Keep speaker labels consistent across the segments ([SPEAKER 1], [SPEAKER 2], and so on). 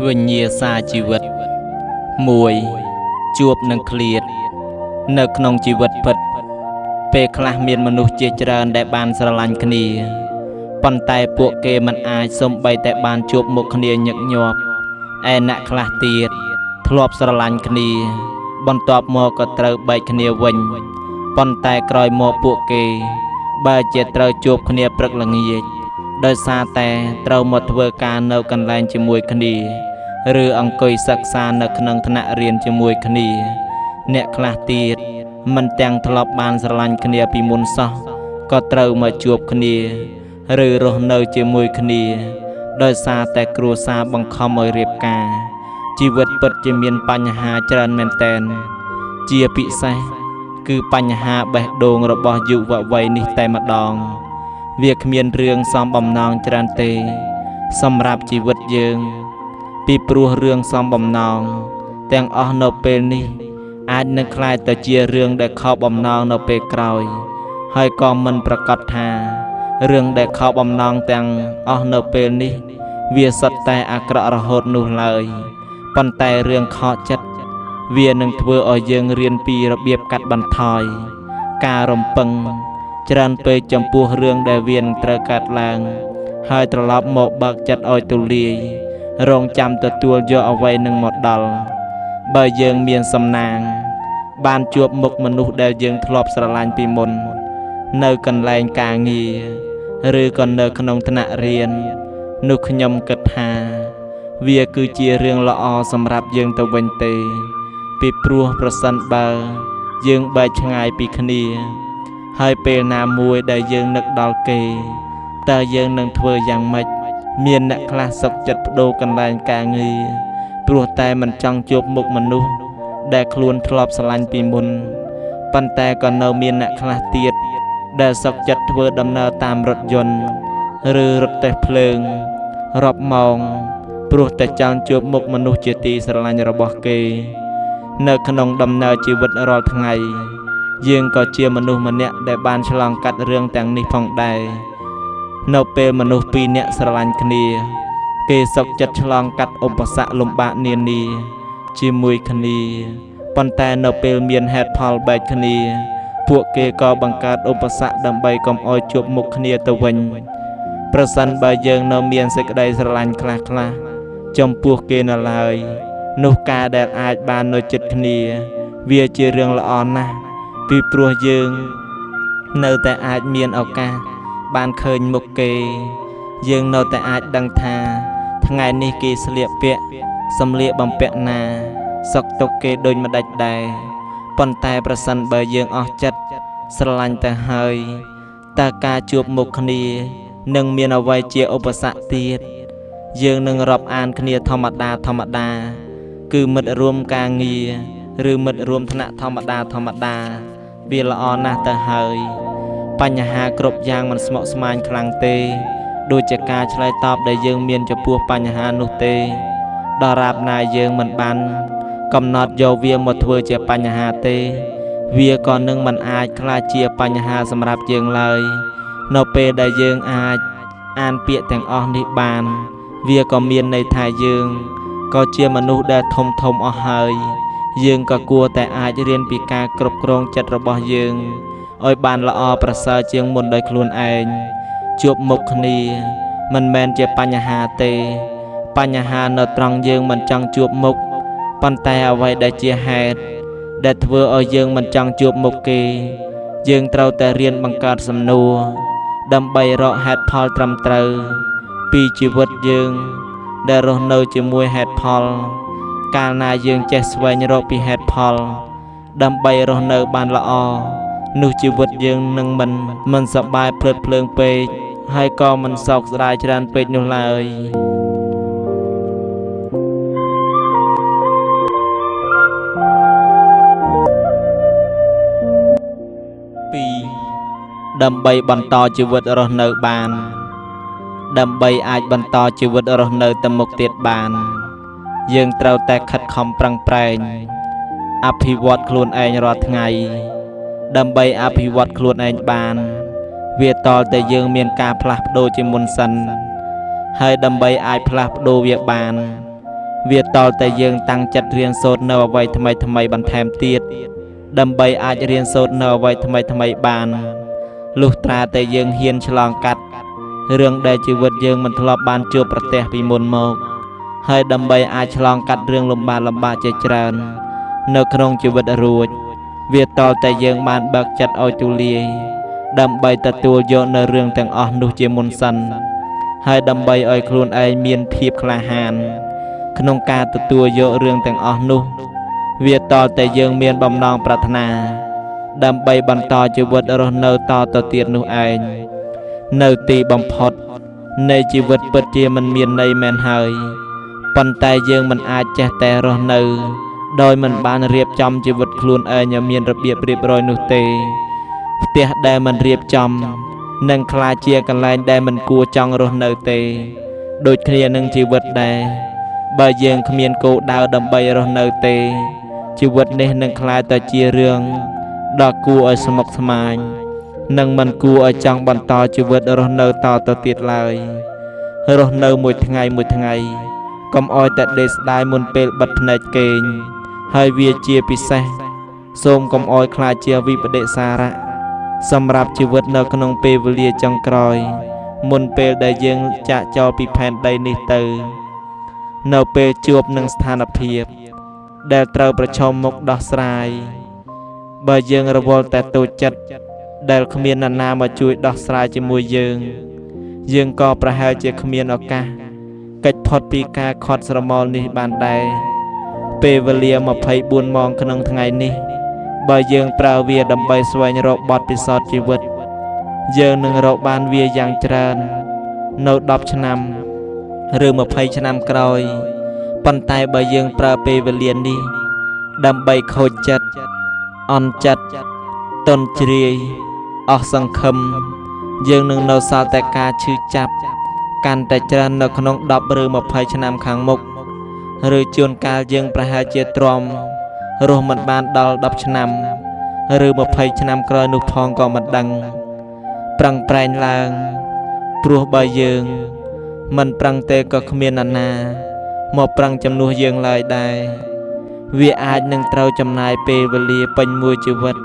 [SPEAKER 1] វិញ្ញាសាជីវិតមួយជួបនឹងឃ្លាតនៅក្នុងជីវិតពិតពេលខ្លះមានមនុស្សជាច្រើនដែលបានស្រឡាញ់គ្នាប៉ុន្តែពួកគេមិនអាចសូម្បីតែបានជួបមុខគ្នាញឹកញាប់ឯអ្នកខ្លះទៀតធ្លាប់ស្រឡាញ់គ្នាបន្ទាប់មកក៏ត្រូវបែកគ្នាវិញប៉ុន្តែក្រោយមកពួកគេបើជាត្រូវជួបគ្នាព្រឹកល្ងាចដោយសារតែត្រូវមកធ្វើការនៅកន្លែងជាមួយគ្នាឬអង្គុយសិក្សានៅក្នុងថ្នាក់រៀនជាមួយគ្នាអ្នកខ្លះទៀតមិនទាំងធ្លាប់បានស្រឡាញ់គ្នាពីមុនសោះក៏ត្រូវមកជួបគ្នាឬរស់នៅជាមួយគ្នាដោយសារតែគ្រួសារបង្ខំឲ្យរៀបការជីវិតពិតជាមានបញ្ហាច្រើនមែនទែនជាពិសេសគឺបញ្ហាបេះដូងរបស់យុវវ័យនេះតែម្ដងវាគ្មានរឿងសំបំណងច្រើនទេសម្រាប់ជីវិតយើងពីព្រោះរឿងសំបំណងទាំងអស់នៅពេលនេះអាចនឹងក្លាយទៅជារឿងដែលខកបំណងនៅពេលក្រោយហើយក៏មិនប្រកាសថារឿងដែលខកបំណងទាំងអស់នៅពេលនេះវាសុទ្ធតែអាក្រក់រហូតនោះឡើយប៉ុន្តែរឿងខកចិត្តវានឹងធ្វើឲ្យយើងរៀនពីរបៀបកាត់បន្ថយការរំពឹងច្រើនពេកចំពោះរឿងដែលវានឹងត្រូវកើតឡើងហើយត្រឡប់មកបើកចិត្តឲ្យទូលាយរងចាំទទួលយកអ្វីនឹងមកដល់បើយើងមានសំណាងបានជួបមុខមនុស្សដែលយើងធ្លាប់ស្រឡាញ់ពីមុននៅកន្លែងការងារឬក៏នៅក្នុងថ្នាក់រៀននោះខ្ញុំគិតថាវាគឺជារឿងល្អសម្រាប់យើងទៅវិញទេពីព្រោះប្រសិនបើយើងបែកឆ្ងាយពីគ្នាហើយពេលណាមួយដែលយើងនឹកដល់គេតើយើងនឹងធ្វើយ៉ាងម៉េចមានអ្នកខ្លះសុខចិត្តបដូរកន្លែងការងារព្រោះតែមិនចង់ជួបមុខមនុស្សដែលខ្លួនធ្លាប់ស្រឡាញ់ពីមុនប៉ុន្តែក៏នៅមានអ្នកខ្លះទៀតដែលសុខចិត្តធ្វើដំណើរតាមរថយន្តឬរថតេះភ្លើងរាប់ម៉ោងព្រោះតែចង់ជួបមុខមនុស្សជាទីស្រឡាញ់របស់គេនៅក្នុងដំណើរជីវិតរាល់ថ្ងៃយើងក៏ជាមនុស្សម្នាក់ដែលបានឆ្លងកាត់រឿងទាំងនេះផងដែរនៅពេលមនុស្សពីរនាក់ស្រឡាញ់គ្នាគេសុខចិត្តឆ្លងកាត់ឧបសគ្គលំបាកនានាជាមួយគ្នាប៉ុន្តែនៅពេលមានហេតុផលបែកគ្នាពួកគេក៏បង្កើតឧបសគ្គដើម្បីកុំឲ្យជួបមុខគ្នាទៅវិញប្រសិនបើយើងនៅមានសេចក្តីស្រឡាញ់ខ្លះៗចំពោះគេនៅឡើយនោះការដែលអាចបាននៅជិតគ្នាវាជារឿងល្អណាស់ពីព្រោះយើងនៅតែអាចមានឱកាសបានឃើញមុខគេយើងនៅតែអាចដឹងថាថ្ងៃនេះគេស្លៀកពាក់សម្លៀកបំពាក់ណាសុខទុក្ខគេដូចម្ដេចដែរប៉ុន្តែប្រសិនបើយើងអស់ចិត្តស្រឡាញ់ទៅហើយតើការជួបមុខគ្នានឹងមានអ្វីជាឧបសគ្គទៀតយើងនឹងរាប់អានគ្នាធម្មតាគឺមិត្តរួមការងារឬមិត្តរួមថ្នាក់ធម្មតាវាល្អណាស់ទៅហើយបញ្ហាគ្រប់យ៉ាងមិនស្មុគស្មាញខ្លាំងទេដូចជាការឆ្លើយតបដែលយើងមានចំពោះបញ្ហានោះទេដរាបណាយើងមិនបានកំណត់យកវាមកធ្វើជាបញ្ហាទេវាក៏នឹងមិនអាចក្លាយជាបញ្ហាសម្រាប់យើងឡើយនៅពេលដែលយើងអាចអានពាក្យទាំងអស់នេះបានវាក៏មានន័យថាយើងក៏ជាមនុស្សដែលធំអស់ហើយយើងក៏គួរតែអាចរៀនពីការគ្រប់គ្រងចិត្តរបស់យើងឲ្យបានល្អប្រសើរជាងមុនដោយខ្លួនឯងជួបមុខគ្នាមិនមែនជាបញ្ហាទេបញ្ហានៅត្រង់យើងមិនចង់ជួបមុខប៉ុន្តែអ្វីដែលជាហេតុដែលធ្វើឲ្យយើងមិនចង់ជួបមុខគេយើងត្រូវតែរៀនបង្កើតសំណួរដើម្បីរកហេតុផលត្រឹមត្រូវពីជីវិតយើងដែលរស់នៅជាមួយហេតុផលកាលណាយើងចេះស្វែងរកពីហេតុផលដើម្បីរស់នៅបានល្អនោះជីវិតយើងនឹងមិនសប្បាយភ្លើតភ្លើងពេកហើយក៏មិនសោកស្ដាយច្រើនពេកនោះឡើយដើម្បីបន្តជីវិតរស់នៅបានដើម្បីអាចបន្តជីវិតរស់នៅទៅមុខទៀតបានយើងត្រូវតែខិតខំប្រឹងប្រែងអភិវឌ្ឍខ្លួនឯងរាល់ថ្ងៃដើម្បីអភិវឌ្ឍខ្លួនឯងបានវាតលតែយើងមានការផ្លាស់ប្ដូរជាមុនសិន ហើយដើម្បីអាចផ្លាស់ប្ដូរវាបានវាតលតែយើងតាំងចិត្តរៀនសូត្រនៅអ្វីថ្មីបន្ថែមទៀតដើម្បីអាចរៀនសូត្រនៅអ្វីថ្មីបានលុះត្រាតែយើងហ៊ានឆ្លងកាត់រឿងដែលជីវិតយើងមិនធ្លាប់បានជួបប្រទះពីមុនមកហើយដើម្បីអាចឆ្លងកាត់រឿងលំបាកជាច្រើននៅក្នុងជីវិតរួចវាតលតែយើងបានបើកចិត្តឲ្យទូលាយដើម្បីទទួលយកនៅរឿងទាំងអស់នោះជាមុនសិនហើយដើម្បីឲ្យខ្លួនឯងមានភាពក្លាហានក្នុងការទទួលយករឿងទាំងអស់នោះវាតលតែយើងមានបំណងប្រាថ្នាដើម្បីបន្តជីវិតរស់នៅតទៅទៀតនោះឯងនៅទីបំផុតនៃជីវិតពិតជាមិនមានន័យមែនហើយប៉ុន្តែយើងមិនអាចចេះតែរស់នៅដោយមិនបានរៀបចំជីវិតខ្លួនឯងឲ្យមានរបៀបរៀបរយនោះទេផ្ទះដែលមិនរៀបចំនឹងក្លាយជាកន្លែងដែលមិនគួរចង់រស់នៅទេដូចគ្នានឹងជីវិតដែរបើយើងគ្មានគោលដៅដើម្បីរស់នៅទេជីវិតនេះនឹងក្លាយទៅជារឿងដ៏គួរឲ្យស្មុគស្មាញនិងមិនគួរឲ្យចង់បន្តជីវិតរស់នៅតទៅទៀតឡើយរស់នៅមួយថ្ងៃកុំឲ្យតែដេកស្ដាយមុនពេលបិទភ្នែកគេងហើយវាជាពិសេសសូមកុំឲ្យខ្លាចជាវិបដិសារៈសម្រាប់ជីវិតនៅក្នុងពេលវេលាចុងក្រោយមុនពេលដែលយើងចាកចោលពីផែនដីនេះទៅនៅពេលជួបនឹងស្ថានភាពដែលត្រូវប្រឈមមុខដោះស្រាយបើយើងរវល់តែតូចចិត្តដែលគ្មាននរណាមកជួយដោះស្រាយជាមួយយើងក៏ប្រហែលជាគ្មានឱកាសកិច្ចផុតពីការខាត់ស្រមោលនេះបានដែរពេលវេលា24ម៉ោងក្នុងថ្ងៃនេះបើយើងប្រើវាដើម្បីស្វែងរកបទពិសោធន៍ជីវិតយើងនឹងរកបានវាយ៉ាងច្រើននៅ10ឆ្នាំឬ20ឆ្នាំក្រោយប៉ុន្តែបើយើងប្រើពេលវេលានេះដើម្បីខូចចិត្តអន់ចិត្តទន់ជ្រាយអស់សង្ឃឹមយើងនឹងនៅសល់តែការឈឺចាប់កាន់តែច្រើននៅក្នុង10ឬ20ឆ្នាំខាងមុខឬជួនកាលយើងប្រហែលជាទ្រាំរស់មិនបានដល់10ឆ្នាំឬ20ឆ្នាំក្រោយនោះផងក៏មិនដឹងប្រឹងប្រែងឡើងព្រោះបើយើងមិនប្រឹងទេក៏គ្មាននរណាមកប្រឹងជំនួសយើងឡើយដែរវាអាចនឹងត្រូវចំណាយពេលវេលាពេញមួយជីវិត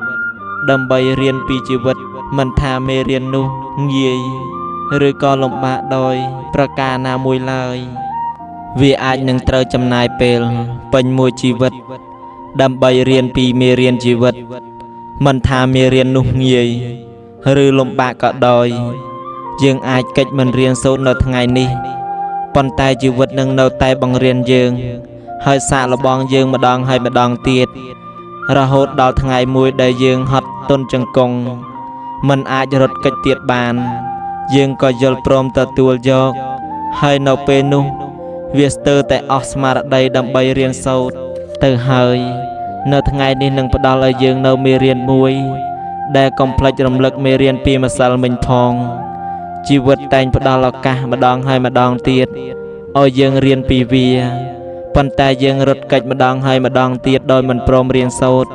[SPEAKER 1] ដើម្បីរៀនពីជីវិតមិនថាមេរៀននោះងាយឬក៏លំបាកដោយប្រការណាមួយឡើយវាអាចនឹងត្រូវចំណាយពេលពេញមួយជីវិតដើម្បីរៀនពីមេរៀនជីវិតមិនថាមេរៀននោះងាយឬលំបាកក៏ដោយយើងអាចកិច្ចមិនរៀនសូត្រនៅថ្ងៃនេះប៉ុន្តែជីវិតនឹងនៅតែបង្រៀនយើងហើយសាកល្បងយើងម្ដងហើយម្ដងទៀតរហូតដល់ថ្ងៃមួយដែលយើងហត់ទន់ចង្គង់មិនអាចរត់គេចទៀតបានយើងក៏យល់ព្រមទទួលយកហើយនៅពេលនោះវាស្ទើរតែអស់ស្មារតីដើម្បីរៀនសូត្រទៅហើយនៅថ្ងៃនេះនឹងផ្ដល់ឲ្យយើងនៅមេរៀនមួយដែលកុំភ្លេចរំលឹកមេរៀនពីម្សិលមិញផងជីវិតតែងផ្ដល់ឱកាសម្ដងហើយម្ដងទៀតឲ្យយើងរៀនពីវាប៉ុន្តែយើងរត់គេចម្ដងហើយម្ដងទៀតដោយមិនព្រមរៀនសូត្រ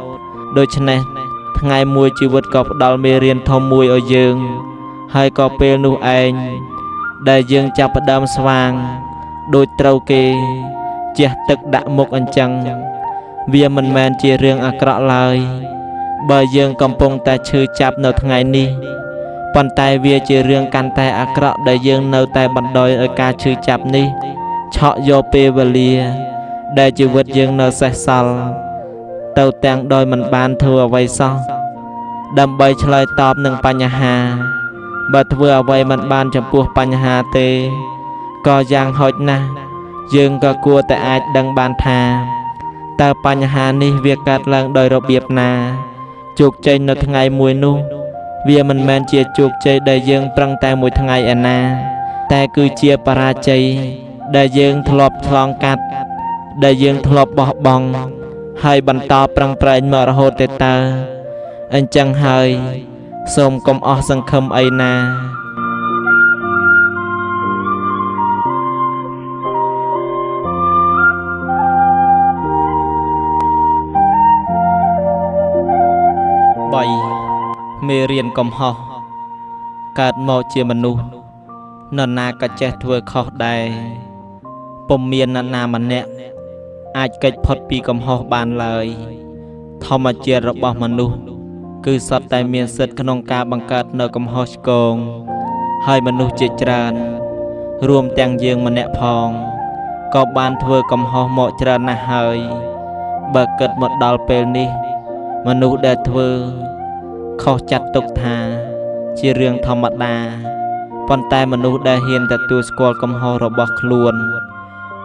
[SPEAKER 1] ដូច្នេះថ្ងៃមួយជីវិតក៏ផ្ដល់មេរៀនធំមួយឲ្យយើងហើយក៏ពេលនោះឯងដែលយើងចាប់ផ្ដើមស្វាងដូចត្រូវគេជះទឹកដាក់មុខអញ្ចឹងវាមិនមែនជារឿងអាក្រក់ឡើយបើយើងកំពុងតែឈឺចាប់នៅថ្ងៃនេះប៉ុន្តែវាជារឿងកាន់តែអាក្រក់ដែលយើងនៅតែបណ្ដោយឲ្យការឈឺចាប់នេះឆក់យកពេលវេលាដែលជីវិតយើងនៅសេសសល់ទៅទាំងដោយមិនបានធ្វើអ្វីសោះដើម្បីឆ្លើយតបនឹងបញ្ហាបើធ្វើអ្វីមិនបានចំពោះបញ្ហាទេក៏យ៉ាងហោចណាស់យើងក៏គួរតែអាចដឹងបានថាតើបញ្ហានេះវាកើតឡើងដោយរបៀបណាជោគជ័យនៅថ្ងៃមួយនោះវាមិនមែនជាជោគជ័យដែលយើងប្រឹងតែមួយថ្ងៃឯណាតែគឺជាបរាជ័យដែលយើងធ្លាប់ឆ្លងកាត់ដែលយើងធ្លាប់បោះបង់ហើយបន្តប្រឹងប្រែងមករហូតទៅតើអញ្ចឹងហើយសូមកុំអស់សង្ឃឹមអីណា3មេរៀនកំហុសកើតមកជាមនុស្ស នរណាក៏ចេះធ្វើខុសដែរពុំមាននរណាម្នាក់អាចគេចផុតពីកំហុសបានឡើយធម្មជាតិរបស់មនុស្សគឺសុទ្ធតែមានសិទ្ធិក្នុងការបង្កើតនៅកំហុសឆ្គងហើយមនុស្សជាច្រើនរួមទាំងយើងម្នាក់ផងក៏បានធ្វើកំហុសមកច្រើនណាស់ហើយបើគិតមកដល់ពេលនេះមនុស្សដែលធ្វើខុសចាត់ទុកថាជារឿងធម្មតាប៉ុន្តែមនុស្សដែលហ៊ានទទួលស្គាល់កំហុសរបស់ខ្លួន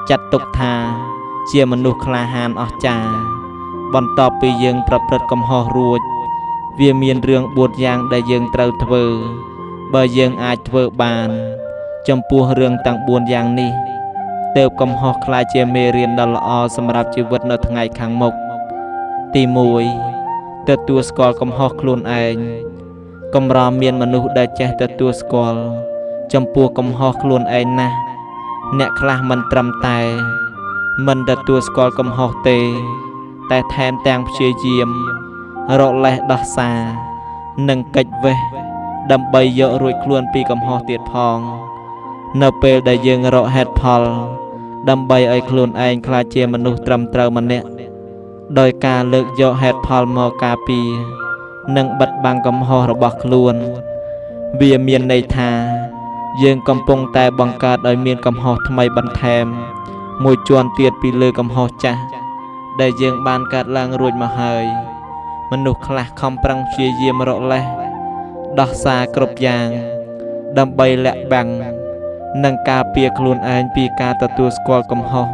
[SPEAKER 1] ចាត់ទុកថាជាមនុស្សក្លាហានអស្ចារ្យបន្ទាប់ពីយើងប្រព្រឹត្តកំហុសរួចវាមានរឿង4យ៉ាងដែលយើងត្រូវធ្វើបើយើងអាចធ្វើបានចំពោះរឿងទាំង4យ៉ាងនេះទើបកំហុសក្លាយជាមេរៀនដ៏ល្អសម្រាប់ជីវិតនៅថ្ងៃខាងមុខទី1ទទួលស្គាល់កំហុសខ្លួនឯងកម្រមានមនុស្សដែលចេះទទួលស្គាល់ចំពោះកំហុសខ្លួនឯងណាស់អ្នកខ្លះមិនត្រឹមតែមិនទទួលស្គាល់កំហុសទេតែថែមទាំងព្យាយាមរកលេសដោះសារនិងកិច្ចវេះដើម្បីយករួចខ្លួនពីកំហុសទៀតផងនៅពេលដែលយើងរកហេតុផលដើម្បីឲ្យខ្លួនឯងក្លាយជាមនុស្សត្រឹមត្រូវម្នាក់ដោយការលើកយកហេតុផលមកការពារនិងបិទបាំងកំហុសរបស់ខ្លួនវាមានន័យថាយើងកំពុងតែបង្កើតឲ្យមានកំហុសថ្មីបន្ថែមមួយជាន់ទៀតពីលើកំហុសចាស់ដែលយើងបានកើតឡើងរួចមកហើយមនុស្សខ្លះខំប្រឹងព្យាយាមរកលេសដោះសារគ្រប់យ៉ាងដើម្បីលាក់បាំងនិងការពារខ្លួនឯងពីការទទួលស្គាល់កំហុស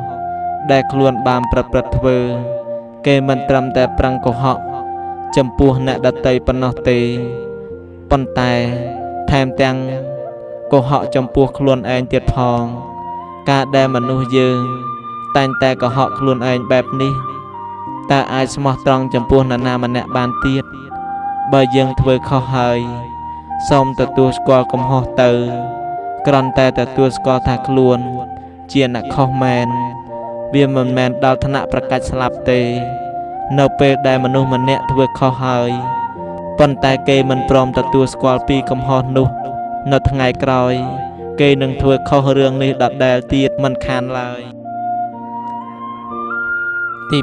[SPEAKER 1] ដែលខ្លួនបានប្រព្រឹត្តធ្វើគេមិនត្រឹមតែប្រឹងកុហកចំពោះអ្នកដទៃប៉ុណ្ណោះទេប៉ុន្តែថែមទាំងកុហកចំពោះខ្លួនឯងទៀតផងការដែលមនុស្សយើងតែងតែកុហកខ្លួនឯងបែបនេះតើអាចស្មោះត្រង់ចំពោះនរណាម្នាក់បានទៀតបើយើងធ្វើខុសហើយសូមទទួលស្គាល់កំហុសទៅគ្រាន់តែទទួលស្គាល់ថាខ្លួនជាអ្នកខុសមែនវាមិនមែនដល់ថ្នាក់ប្រកាច់ស្លាប់ទេនៅពេលដែលមនុស្សម្នាក់ធ្វើខុសហើយប៉ុន្តែគេមិនព្រមទទួលស្គាល់ពីកំហុសនោះនៅថ្ងៃក្រោយគេនឹងធ្វើខុសរឿងនេះដដែលទៀតមិនខានឡើយទី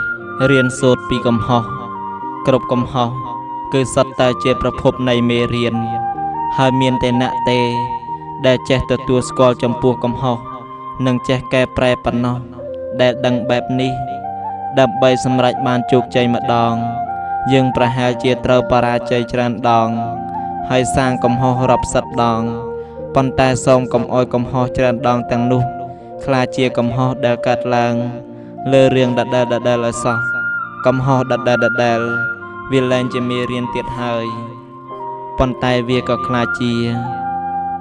[SPEAKER 1] 2រៀនសូត្រពីកំហុសគ្រប់កំហុសគឺសុទ្ធតែជាប្រភពនៃមេរៀនហើយមានតែអ្នកទេដែលចេះទទួលស្គាល់ចំពោះកំហុសនិងចេះកែប្រែប៉ុណ្ណោះដែលដឹងបែបនេះដើម្បីសម្រេចបានជោគជ័យម្ដងយើងប្រហែលជាត្រូវបរាជ័យច្រើនដងហើយសាងកំហុសរាប់សិបដងប៉ុន្តែសូមកុំអោយកំហុសច្រើនដងទាំងនោះក្លាយជាកំហុសដែលកើតឡើងលើរឿងដដែលឲ្យសោះកំហុសដដែលវាលែងជាមេរៀនទៀតហើយប៉ុន្តែវាក៏ក្លាយជា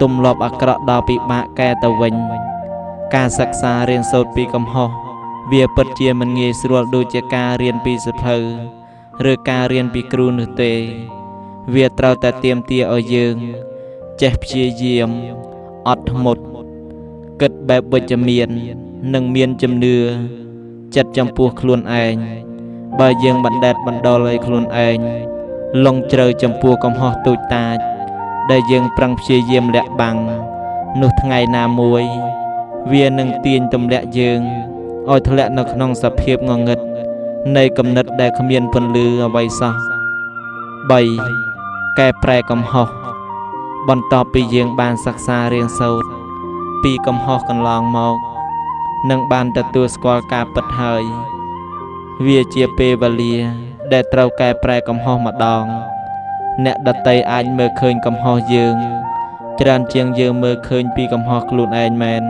[SPEAKER 1] ទម្លាប់អាក្រក់ដ៏ពិបាកកែទៅវិញការសិក្សារៀនសូត្រពីកំហុសវាពិតជាមិនងាយស្រួលដូចជាការរៀនពីសៀវភៅឬការរៀនពីគ្រូនោះទេវាត្រូវតែទាមទារឲ្យយើងចេះព្យាយាមអត់ធ្មត់គិតបែបវិជ្ជមាននិងមានជំនឿចិត្តចំពោះខ្លួនឯងបើយើងបណ្ដេតបណ្ដុលឲ្យខ្លួនឯងលងជ្រៅចំពោះកំហុសតូចតាចដែលយើងប្រឹងព្យាយាមលាក់បាំងនោះថ្ងៃណាមួយវានឹងទាញទម្លាក់យើងឲ្យធ្លាក់នៅក្នុងសភាពងងឹតនៃគំនិតដែលគ្មានពន្លឺអ្វីសោះ3កែប្រែកំហុសបន្ទាប់ពីយើងបានសិក្សារៀនសូត្រពីកំហុសកន្លងមកនិងបានទទួលស្គាល់ការពិតហើយវាជាពេលវេលាដែលត្រូវកែប្រែកំហុសម្ដងអ្នកដទៃអាចមើលឃើញកំហុសយើងច្រើនជាងយើងមើលឃើញពីកំហុសខ្លួនឯងមែន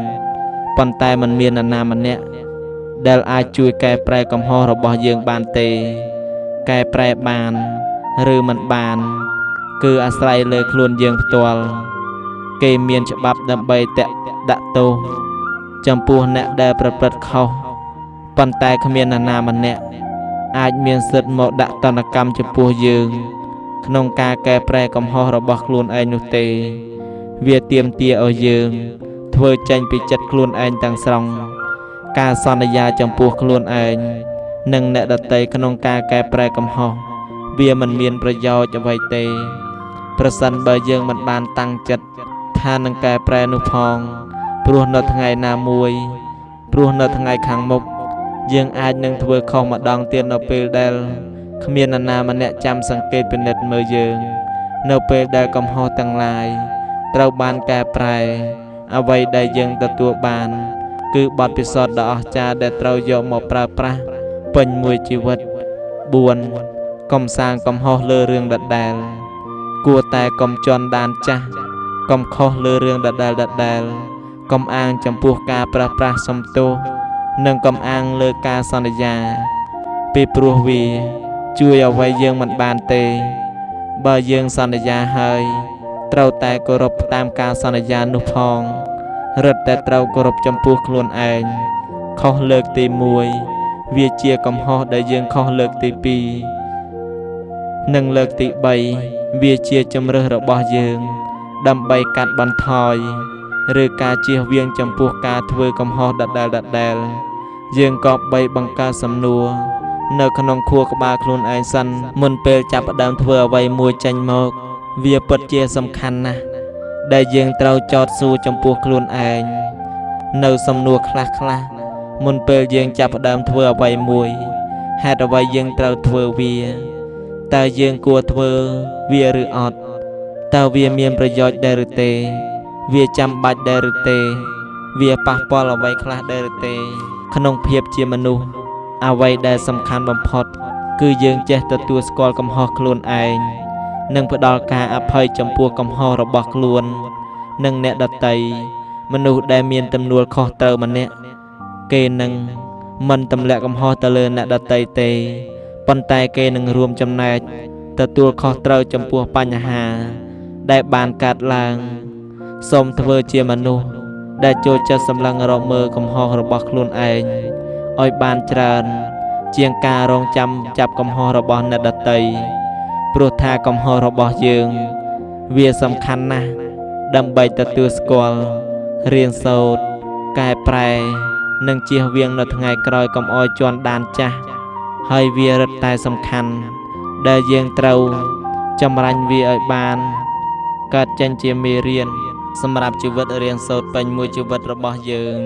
[SPEAKER 1] ប៉ុន្តែមិនមាននរណាម្នាក់ដែលអាចជួយកែប្រែកំហុសរបស់យើងបានទេកែប្រែបានឬមិនបានគឺអាស្រ័យលើខ្លួនយើងផ្ទាល់គេមានច្បាប់ដើម្បីដាក់ទោសចំពោះអ្នកដែលប្រព្រឹត្តខុសប៉ុន្តែគ្មាននរណាម្នាក់អាចមានសិទ្ធិមកដាក់ទណ្ឌកម្មចំពោះយើងក្នុងការកែប្រែកំហុសរបស់ខ្លួនឯងនោះទេវាទាមទារឲ្យយើងធ្វើចេញពីចិត្តខ្លួនឯងទាំងស្រុងការសន្យាចំពោះខ្លួនឯងនិងអ្នកដទៃក្នុងការកែប្រែកំហុសវាមិនមានប្រយោជន៍អ្វីទេប្រសិនបើយើងមិនបានតាំងចិត្តថ ថានឹងកែប្រែនោះផងព្រោះនៅថ្ងៃណាមួយព្រោះនៅថ្ងៃខាងមុខយើងអាចនឹងធ្វើខុសម្ដងទៀតនៅពេលដែលគ្មាននរណាម្នាក់ចាំសង្កេតពិនិត្យមើលយើងនៅពេលដែលកំហុសទាំងឡាយត្រូវបានកែប្រែអ្វីដែលយើងទទួលបានគឺបទពិសោធន៍ដ៏អស្ចារ្យដែលត្រូវយកមកប្រើប្រាស់ពេញមួយជីវិត 4. កុំសាងកំហុសលើរឿងដដែលគួរតែកុំជន់ដានចាស់កុំខុសលើរឿងដដែលកុំអាងចំពោះការប្រះប្រាស់សំទោសនិងកុំអាងលើការសន្យាពីព្រោះវាជួយអ្វីយើងមិនបានទេបើយើងសន្យាហើយត្រូវតែគោរពតាមការសន្យានោះផងរឹតតែត្រូវគោរពចំពោះខ្លួនឯងខុសលើកទី1វាជាកំហុសដែលយើងខុសលើកទី2និងលើកទី3វាជាជំរើសរបស់យើងដើម្បីកាត់បន្ថយឬការជៀសវាងចំពោះការធ្វើកំហុសដដែលយើងក៏បីបង្កើតសំណួរនៅក្នុងខួរក្បាលខ្លួនឯងសិនមុនពេលចាប់ផ្ដើមធ្វើអ្វីមួយចេញមកវាពិតជាសំខាន់ណាស់ដែលយើងត្រូវចោទសួរចំពោះខ្លួនឯងនៅសំណួរខ្លះមុនពេលយើងចាប់ផ្ដើមធ្វើអ្វីមួយហេតុអ្វីយើងត្រូវធ្វើវាតើយើងគួរធ្វើវាឬអត់តើវាមានប្រយោជន៍ដែរឬទេវាចាំបាច់ដែរឬទេវាប៉ះពាល់អ្វីខ្លះដែរឬទេក្នុងភាពជាមនុស្សអ្វីដែលសំខាន់បំផុតគឺយើងចេះទទួលស្គាល់កំហុសខ្លួនឯងនិងផ្ដល់ការអភ័យចំពោះកំហុសរបស់ខ្លួននិងអ្នកដទៃមនុស្សដែលមានទំនួលខុសត្រូវម្នាក់គេនឹងមិនទម្លាក់កំហុសទៅលើអ្នកដទៃទេប៉ុន្តែគេនឹងរួមចំណែកទទួលខុសត្រូវចំពោះបញ្ហាដែលបានកើតឡើងសូមធ្វើជាមនុស្សដែលចូលចិត្តសម្លឹងរកមើលកំហុសរបស់ខ្លួនឯងឲ្យបានច្រើនជាងការរងចាំចាប់កំហុសរបស់អ្នកដទៃព្រោះថាកំហុសរបស់យើងវាសំខាន់ណាស់ដើម្បីទទួលស្គាល់រៀនសូត្រកែប្រែនិងជៀសវាងនៅថ្ងៃក្រោយកុំឲ្យជន់ដានចាស់ហើយវារឹតតែសំខាន់ដែលយើងត្រូវចម្រាញ់វាឲ្យបានកើតចេញជាមេរៀនសម្រាប់ជីវិតរៀនសូត្រពេញមួយជីវិតរបស់យើង